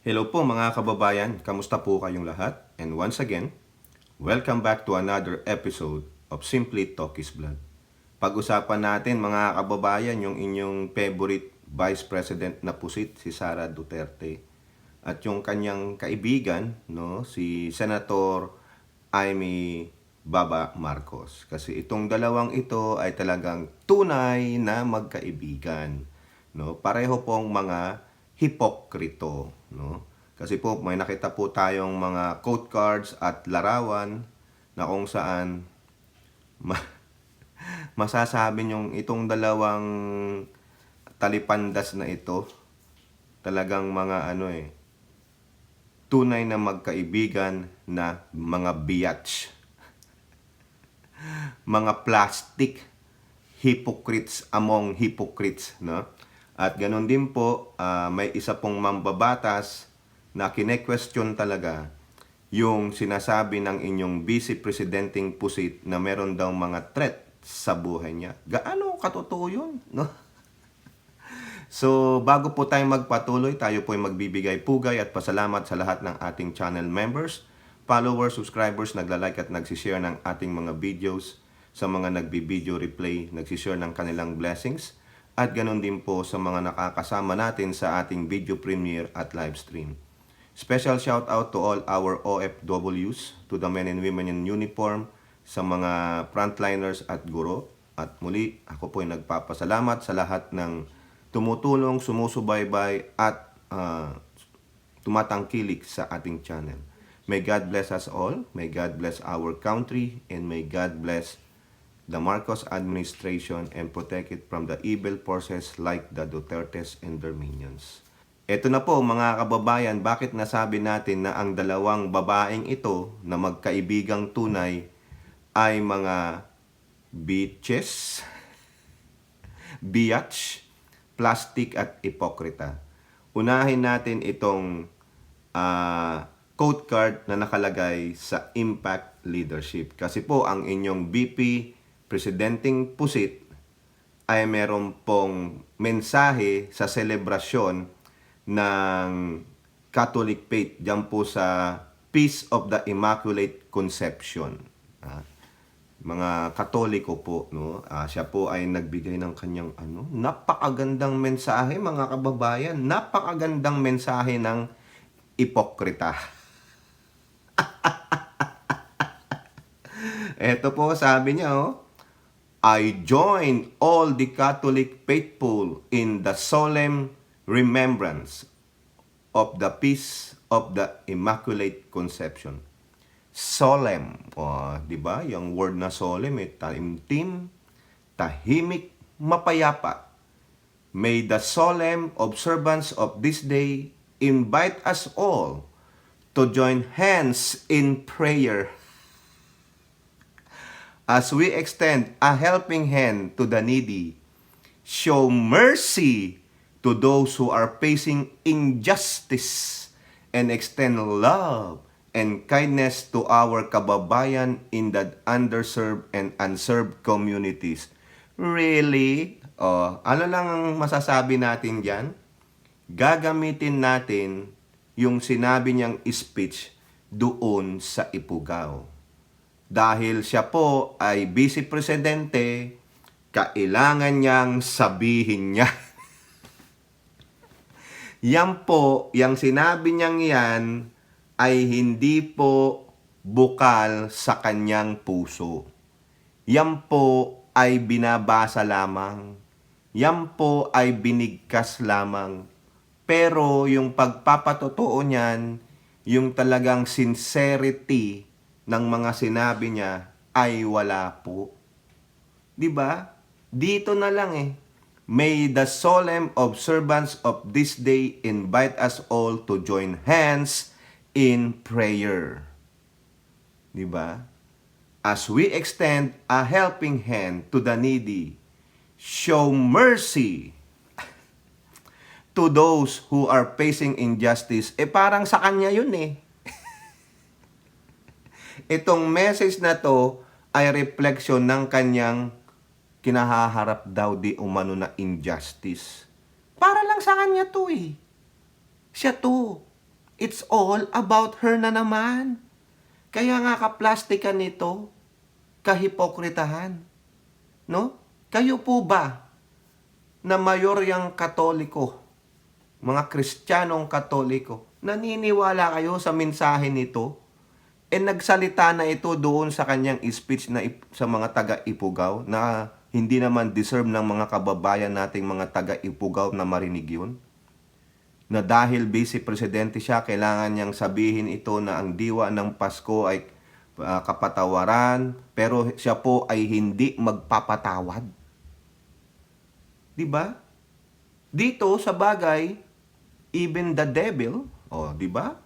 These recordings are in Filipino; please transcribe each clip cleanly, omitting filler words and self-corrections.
Hello po mga kababayan, kamusta po kayong lahat? And once again, welcome back to another episode of Simply Talk is Blood. Pag-usapan natin mga kababayan yung inyong favorite Vice President na pusit, si Sara Duterte. At yung kanyang kaibigan, no, si Senator Amy Baba Marcos. Kasi itong dalawang ito ay talagang tunay na magkaibigan. No? Pareho pong mga hipokrito. No? Kasi po may nakita po tayong mga quote cards at larawan na kung saan masasabi nyong itong dalawang talipandas na ito talagang mga tunay na magkaibigan na mga biatch, mga plastic hypocrites among hypocrites, no? At ganun din po, may isa pong mambabatas na kine-question talaga yung sinasabi ng inyong Vice Presidenting pusit na meron daw mga threat sa buhay niya. Gaano katotoo yun, no? So, bago po tayo magpatuloy, tayo po ay magbibigay pugay at pasalamat sa lahat ng ating channel members, followers, subscribers, nagla-like at nagsishare ng ating mga videos, sa mga nagbi-video replay, nagsishare ng kanilang blessings, at ganun din po sa mga nakakasama natin sa ating video premiere at live stream. Special shout out to all our OFWs, to the men and women in uniform, sa mga frontliners at guro. At muli, ako po ay nagpapasalamat sa lahat ng tumutulong, sumusubaybay at tumatangkilik sa ating channel. May God bless us all, may God bless our country, and may God bless the Marcos administration and protect it from the evil forces like the Dutertes and their minions. Ito na po mga kababayan, bakit nasabi natin na ang dalawang babaeng ito na magkaibigang tunay ay mga bitches, biatch, plastic at ipokrita. Unahin natin itong quote card na nakalagay sa Impact Leadership. Kasi po ang inyong VP Presidenting pusit ay meron pong mensahe sa selebrasyon ng Catholic Faith diyan po sa Peace of the Immaculate Conception. Mga Katoliko po, no? Siya po ay nagbigay ng kanyang napakagandang mensahe mga kababayan, napakagandang mensahe ng ipokrita. Ito po sabi niya, I join all the Catholic faithful in the solemn remembrance of the Peace of the Immaculate Conception. Solemn, di ba? Yung word na solemn, taimtim, tahimik, mapayapa. May the solemn observance of this day invite us all to join hands in prayer as we extend a helping hand to the needy, show mercy to those who are facing injustice, and extend love and kindness to our kababayan in the underserved and unserved communities. Really? Ano lang ang masasabi natin dyan? Gagamitin natin yung sinabi niyang speech doon sa Ifugao. Dahil siya po ay Vice Presidente, kailangan niyang sabihin niya. Yan po, yung sinabi niyang yan, ay hindi po bukal sa kanyang puso. Yan po ay binabasa lamang. Yan po ay binigkas lamang. Pero yung pagpapatotoo niyan, yung talagang sincerity ng mga sinabi niya ay wala po. 'Di ba? Dito na lang May the solemn observance of this day invite us all to join hands in prayer. 'Di ba? As we extend a helping hand to the needy, show mercy to those who are facing injustice. Parang sa kanya yun Itong message na to ay reflection ng kanyang kinahaharap daw di umano na injustice. Para lang sa kanya to Siya to. It's all about her na naman. Kaya nga kaplastikan nito, kahipokritahan. No? Kayo po ba na mayoryang Katoliko, mga Kristiyanong Katoliko, naniniwala kayo sa mensahe nito? Nagsalita na ito doon sa kanyang speech na sa mga taga-Ipugaw na hindi naman deserve ng mga kababayan nating mga taga-Ipugaw na marinig yun? Na dahil vice presidente siya, kailangan niyang sabihin ito na ang diwa ng Pasko ay kapatawaran, pero siya po ay hindi magpapatawad. Di ba? Dito sa bagay, even the devil, di ba?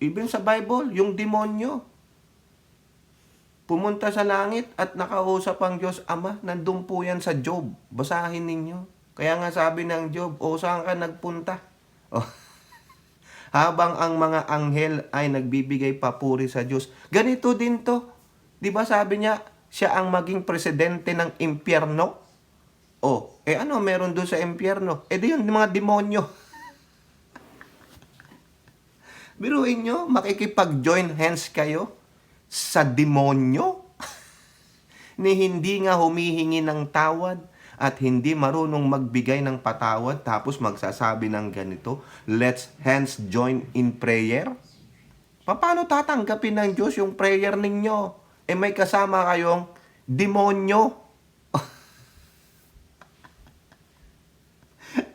Even sa Bible, yung demonyo, pumunta sa langit at nakausap ang Diyos Ama. Nandun po yan sa Job. Basahin ninyo. Kaya nga sabi ng Job, saan ka nagpunta? Habang ang mga anghel ay nagbibigay papuri sa Diyos. Ganito din to. Di ba sabi niya, siya ang maging presidente ng impyerno? Ano meron doon sa impyerno? Di yun, mga demonyo. Biruin nyo, makikipag-join hands kayo sa demonyo ni hindi nga humihingi ng tawad at hindi marunong magbigay ng patawad, tapos magsasabi ng ganito, let's hands join in prayer. Paano tatanggapin ng Diyos yung prayer ninyo? May kasama kayong demonyo.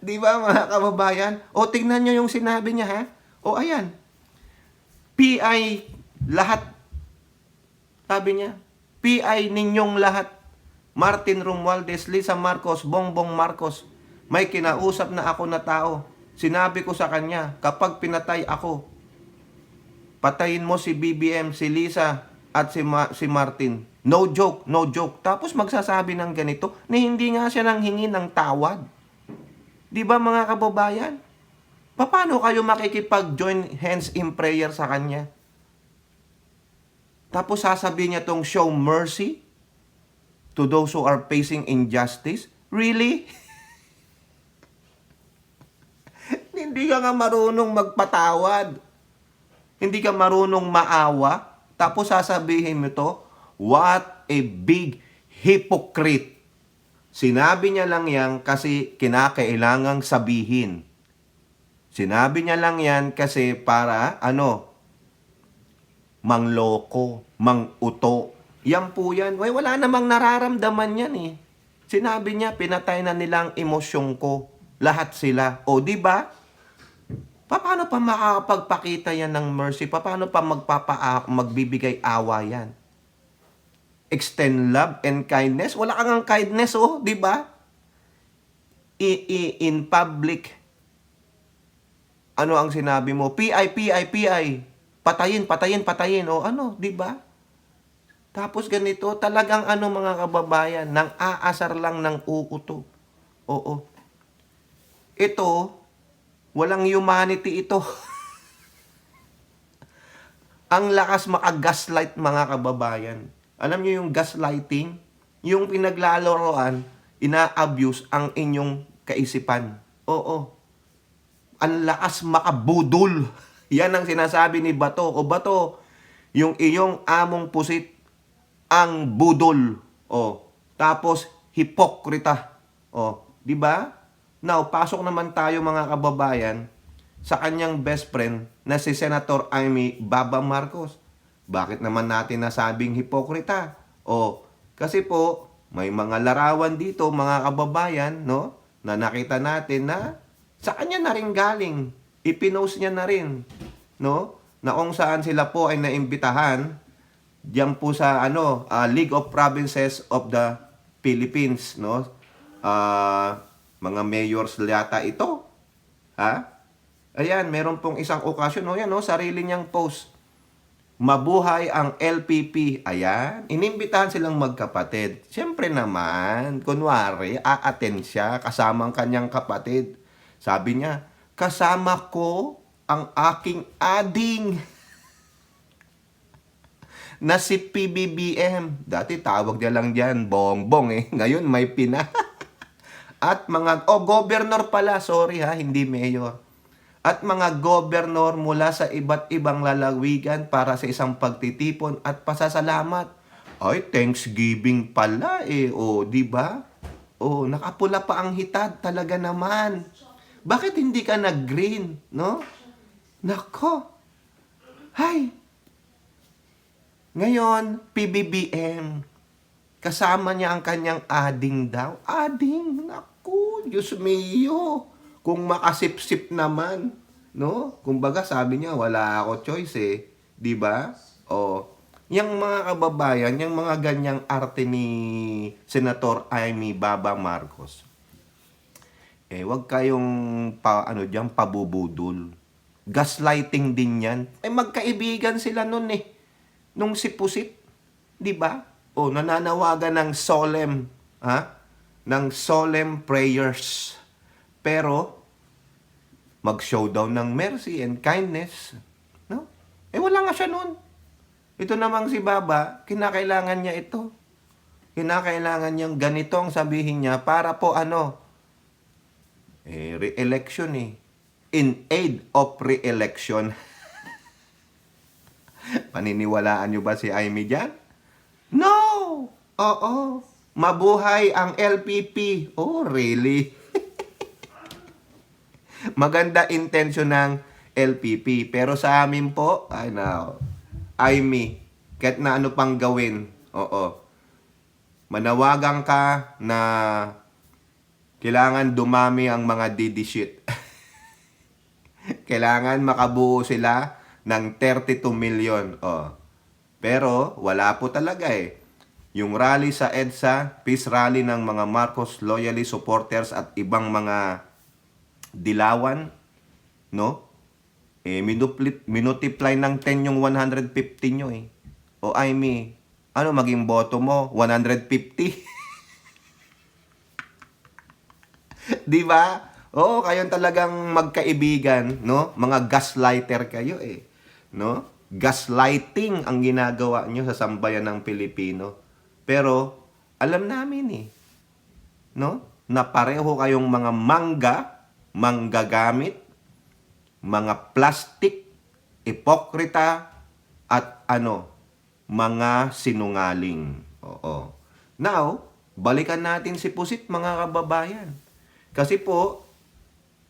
Di ba mga kababayan? Tingnan nyo yung sinabi niya, ha? Ayan. PI lahat. Sabi niya, PI ninyong lahat. Martin Romualdez, Lisa Marcos, Bongbong Marcos. May kinausap na ako na tao. Sinabi ko sa kanya, kapag pinatay ako, patayin mo si BBM, si Lisa, at si Martin. No joke, no joke. Tapos magsasabi ng ganito, na hindi nga siya nanghingi ng tawad. Di ba mga kababayan? Paano kayo makikipag-join hands in prayer sa kanya? Tapos sasabihin niya tong show mercy to those who are facing injustice? Really? Hindi ka nga marunong magpatawad. Hindi ka marunong maawa. Tapos sasabihin mo to, what a big hypocrite. Sinabi niya lang yan kasi kinakailangang sabihin. Sinabi niya lang yan kasi para, mangloko, manguto. Yan po yan. Wala namang nararamdaman yan eh. Sinabi niya, pinatay na nilang emosyon ko. Lahat sila. Di ba? Paano pa makakapagpakita yan ng mercy? Paano pa magbibigay awa yan? Extend love and kindness? Wala kang kindness, di ba? In public, ano ang sinabi mo? PI. Patayin. Di ba? Tapos ganito, talagang mga kababayan, nang aasar lang ng uuto. Ito, walang humanity ito. Ang lakas maka-gaslight mga kababayan. Alam niyo yung gaslighting? Yung pinaglalaroan, ina-abuse ang inyong kaisipan. Ang lakas makabudol. Yan ang sinasabi ni Bato. Bato, yung iyong among pusit, ang budol. Tapos, hipokrita. Di ba? Now, pasok naman tayo mga kababayan sa kanyang best friend na si Senator Amy Baba Marcos. Bakit naman natin nasabing hipokrita? Kasi po, may mga larawan dito mga kababayan, na nakita natin na sa kanya na rin galing. Ipinost niya na rin, na kung saan sila po ay naimbitahan diyan po sa League of Provinces of the Philippines, mga mayors yata ito. Ayan, meron pong isang okasyon, sarili niyang post. Mabuhay ang LPP. Ayan, inimbitahan silang magkapatid. Siyempre naman, kunwari, a-attend siya kasama ang kanyang kapatid. Sabi niya, kasama ko ang aking ading na si PBBM. Dati tawag niya lang diyan, Bongbong eh. Ngayon may Pina. At mga, governor pala, sorry hindi mayor. at mga gobernador mula sa iba't ibang lalawigan para sa isang pagtitipon at pasasalamat. Ay, Thanksgiving pala eh. O, di ba? O, nakapula pa ang hitad talaga naman. Bakit hindi ka nag-green, no? Nako. Hay. Ngayon, PBBM. Kasama niya ang kanyang ading daw. Ading, naku, Diyos mio. Kung makasipsip naman, no? Kumbaga sabi niya, wala ako choice eh. 'Di ba? O, yung mga kababayan, yung mga ganyang arte ni Senator Amy Baba Marcos. Wag kayong pabubudol. Gaslighting din 'yan. Magkaibigan sila noon eh. Nung si Pusit, 'di ba? O, nananawagan ng solemn, ng solemn prayers. Pero mag-show daw ng mercy and kindness, no? Wala nga siya noon. Ito namang si Baba, kinakailangan niya ito. Kinakailangan niyang ganito ang sabihin niya para po re-election eh. In aid of re-election. Paniniwalaan niyo ba si Amy dyan? No! Oo. Mabuhay ang LPP. Oh, really? Maganda intensyon ng LPP. Pero sa amin po, Amy, kahit na ano pang gawin, manawagan ka na kailangan dumami ang mga DD shit. Kailangan makabuo sila ng 32 million. Pero wala po talaga eh. Yung rally sa EDSA, peace rally ng mga Marcos loyalist supporters at ibang mga dilawan, no? Minultiply ng 10 yung 150 nyo eh. O Amy, ano maging boto mo? 150? Di ba? Oo, kayong talagang magkaibigan, no? Mga gaslighter kayo eh. No? Gaslighting ang ginagawa nyo sa sambayan ng Pilipino. Pero, alam namin eh. No? Na pareho kayong mga manggagamit, mga plastic, ipokrita, at mga sinungaling. Oo. Now, balikan natin si Pusit, mga kababayan. Kasi po,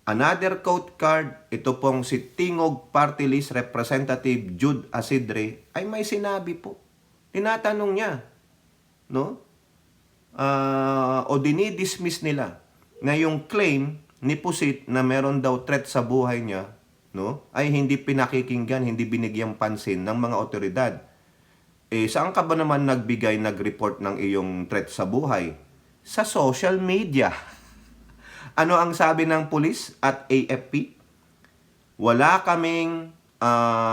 another quote card, ito pong si Tingog Party List Representative Jude Asidre, ay may sinabi po. Tinatanong niya, no? O dinidismiss nila na yung claim ni Pusit na meron daw threat sa buhay niya, no, ay hindi pinakikinggan, hindi binigyang pansin ng mga otoridad. Saan ka ba naman nag-report ng iyong threat sa buhay? Sa social media. Ano ang sabi ng pulis at AFP? Wala kaming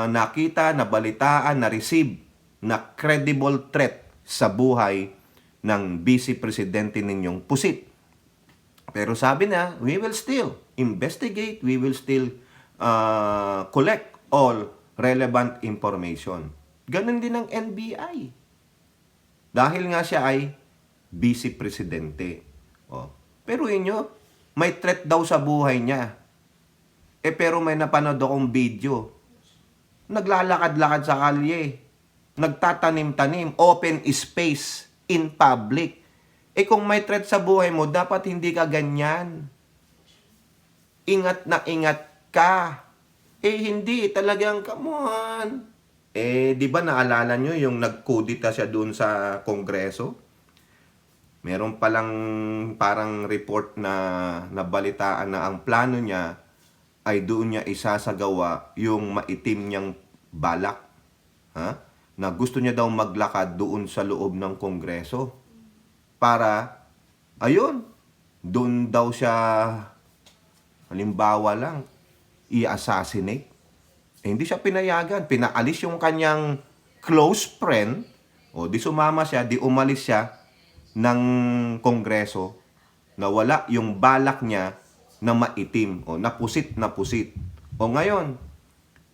nakita, nabalitaan, na-receive na credible threat sa buhay ng Vice Presidente ninyong Pusit. Pero sabi na, we will still investigate, we will still collect all relevant information. Ganon din ang NBI. Dahil nga siya ay Vice Presidente. Pero inyo, may threat daw sa buhay niya. Pero may napanood akong video. Naglalakad-lakad sa kalye. Nagtatanim-tanim. Open space in public. Kung may threat sa buhay mo, dapat hindi ka ganyan. Ingat na ingat ka. Hindi. Talagang, come on. Di ba naalala nyo yung nagkudita siya doon sa Kongreso? Meron palang parang report na nabalitaan na ang plano niya ay doon niya isasagawa yung maitim niyang balak. Na gusto niya daw maglakad doon sa loob ng Kongreso. Para, doon daw siya, halimbawa lang, i-assassinate. Hindi siya pinayagan. Pinaalis yung kanyang close friend. Di sumama siya, di umalis siya ng Kongreso na wala yung balak niya na maitim o napusit. Ngayon,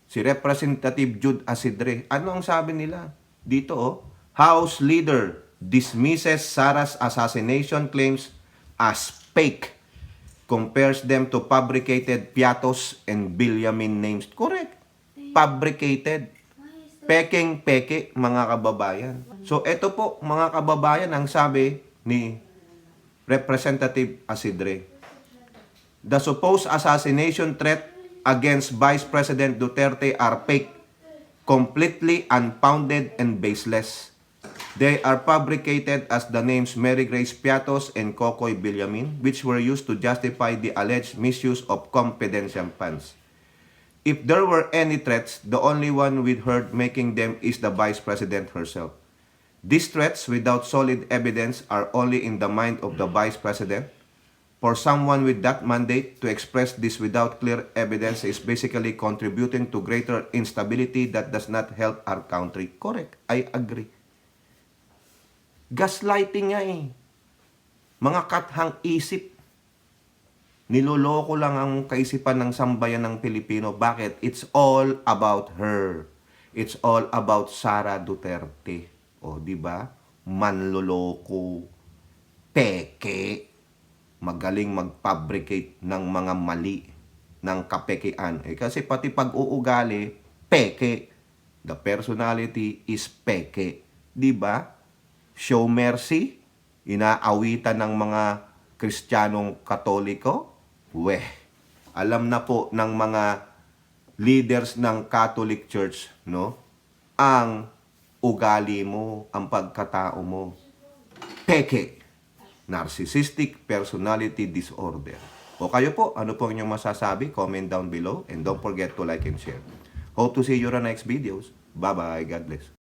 si Representative Jude Asidre, ano ang sabi nila? Dito, House Leader dismisses Sara's assassination claims as fake. compares them to fabricated Piatos and Bilyamin names. Correct. Fabricated. Peking-peke, mga kababayan. So, ito po, mga kababayan, ang sabi ni Representative Asidre. The supposed assassination threat against Vice President Duterte are fake, completely unfounded and baseless. They are fabricated as the names Mary Grace Piatos and Kokoy Bilyamin, which were used to justify the alleged misuse of confidential funds. If there were any threats, the only one we heard making them is the Vice President herself. These threats, without solid evidence, are only in the mind of the Vice President. For someone with that mandate to express this without clear evidence is basically contributing to greater instability that does not help our country. Correct. I agree. Gaslighting nga eh. Mga kathang isip. Niloloko lang ang kaisipan ng sambayan ng Pilipino. Bakit? It's all about her. It's all about Sara Duterte. O, di ba? Manloloko. Peke. Magaling mag-fabricate ng mga mali ng kapekean. Kasi pati pag-uugali, peke. The personality is peke. Di ba? Show mercy, inaawitan ng mga Kristiyanong Katoliko. Weh, alam na po ng mga leaders ng Catholic Church, no? Ang ugali mo, ang pagkatao mo. Peke. Narcissistic personality disorder. O kayo po, ano po inyong masasabi? Comment down below and don't forget to like and share. Hope to see you on our next videos. Bye-bye. God bless.